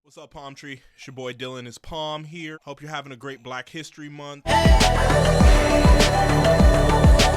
What's up, Palm Tree? It's your boy Dylan. It's Palm here. Hope you're having a great Black History Month.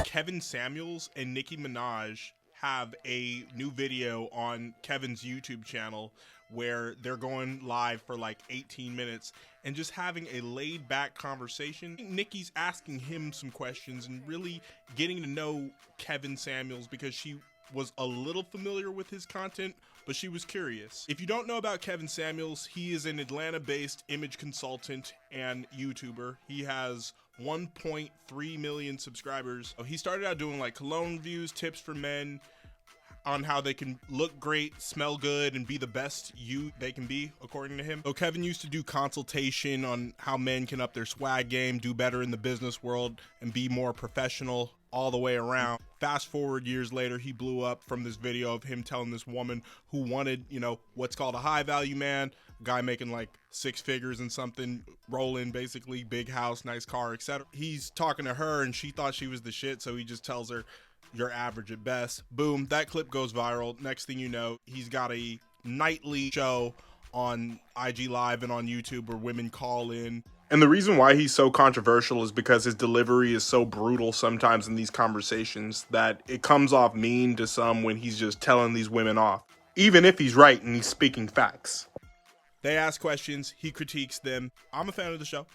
Kevin Samuels and Nicki Minaj have a new video on Kevin's YouTube channel where they're going live for like 18 minutes and just having a laid-back conversation. Nicki's asking him some questions and really getting to know Kevin Samuels because she was a little familiar with his content, but she was curious. If you don't know about Kevin Samuels, he is an Atlanta-based image consultant and YouTuber. He has 1.3 million subscribers. He started out doing like cologne reviews, tips for men on how they can look great, smell good, and be the best they can be, according to him. So Kevin used to do consultation on how men can up their swag game, do better in the business world, and be more professional all the way around. Fast forward years later, he blew up from this video of him telling this woman who wanted, what's called a high value man, a guy making like 6 figures and something, rolling basically, big house, nice car, etc. He's talking to her and she thought she was the shit, so he just tells her, you're average at best. Boom, that clip goes viral. Next thing you know, he's got a nightly show on IG Live and on YouTube where women call in. And the reason why he's so controversial is because his delivery is so brutal sometimes in these conversations that it comes off mean to some when he's just telling these women off, even if he's right and he's speaking facts. They ask questions, he critiques them. I'm a fan of the show.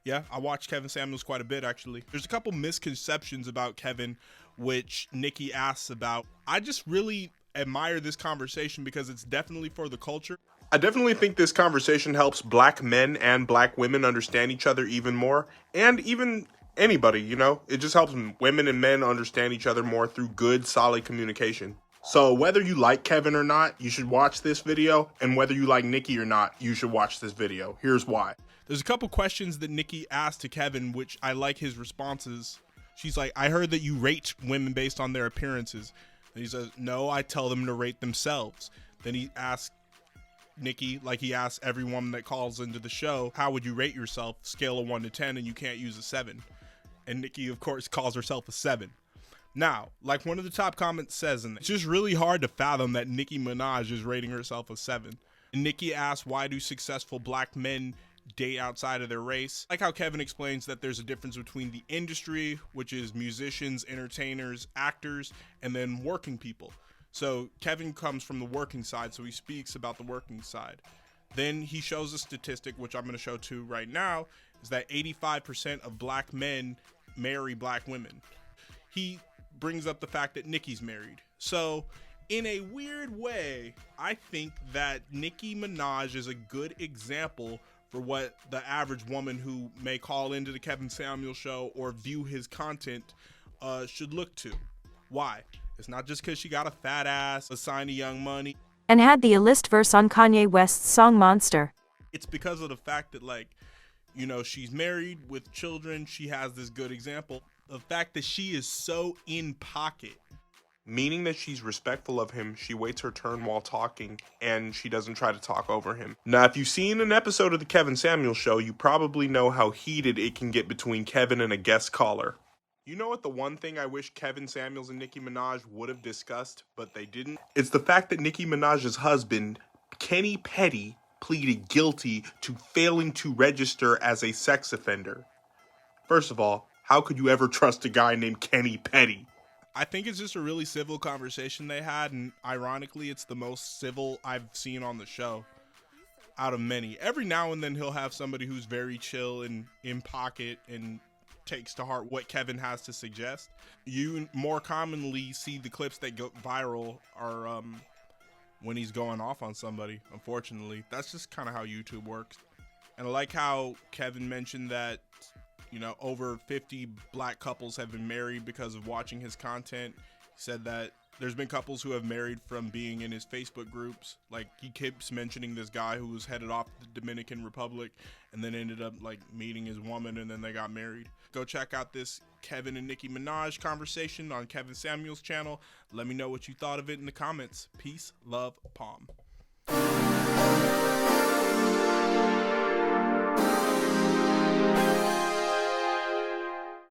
Yeah, I watch Kevin Samuels quite a bit, actually. There's a couple misconceptions about Kevin, which Nicki asks about. I just really admire this conversation because it's definitely for the culture. I definitely think this conversation helps Black men and Black women understand each other even more, and even anybody, It just helps women and men understand each other more through good, solid communication. So whether you like Kevin or not, you should watch this video, and whether you like Nicki or not, you should watch this video. Here's why. There's a couple questions that Nicki asked to Kevin, which I like his responses. She's like, I heard that you rate women based on their appearances. And he says, no, I tell them to rate themselves. Then he asks Nicki, like he asks every woman that calls into the show, how would you rate yourself? Scale of 1 to 10, and you can't use a 7. And Nicki, of course, calls herself a 7. Now, like one of the top comments says, it's just really hard to fathom that Nicki Minaj is rating herself a 7. And Nicki asks, why do successful Black men date outside of their race? Like how Kevin explains that there's a difference between the industry, which is musicians, entertainers, actors, and then working people. So Kevin comes from the working side, so he speaks about the working side. Then he shows a statistic, which I'm going to show to right now, is that 85% of Black men marry Black women. He brings up the fact that Nicki's married. So in a weird way, I think that Nicki Minaj is a good example for what the average woman who may call into the Kevin Samuels show or view his content should look to. Why? It's not just because she got a fat ass, a sign of Young Money, and had the A-list verse on Kanye West's song Monster. It's because of the fact that, she's married with children. She has this good example. The fact that she is so in pocket, meaning that she's respectful of him, she waits her turn while talking, and she doesn't try to talk over him. Now, if you've seen an episode of the Kevin Samuels show, you probably know how heated it can get between Kevin and a guest caller. You know what the one thing I wish Kevin Samuels and Nicki Minaj would have discussed, but they didn't? It's the fact that Nicki Minaj's husband, Kenny Petty, pleaded guilty to failing to register as a sex offender. First of all, how could you ever trust a guy named Kenny Petty? I think it's just a really civil conversation they had, and ironically, it's the most civil I've seen on the show out of many. Every now and then he'll have somebody who's very chill and in pocket and takes to heart what Kevin has to suggest. You more commonly see the clips that go viral are when he's going off on somebody, unfortunately. That's just kind of how YouTube works. And I like how Kevin mentioned that over 50 Black couples have been married because of watching his content. He said that there's been couples who have married from being in his Facebook groups. Like, he keeps mentioning this guy who was headed off to the Dominican Republic and then ended up meeting his woman, and then they got married. Go check out this Kevin and Nicki Minaj conversation on Kevin Samuels' channel. Let me know what you thought of it in the comments. Peace, love, Palm.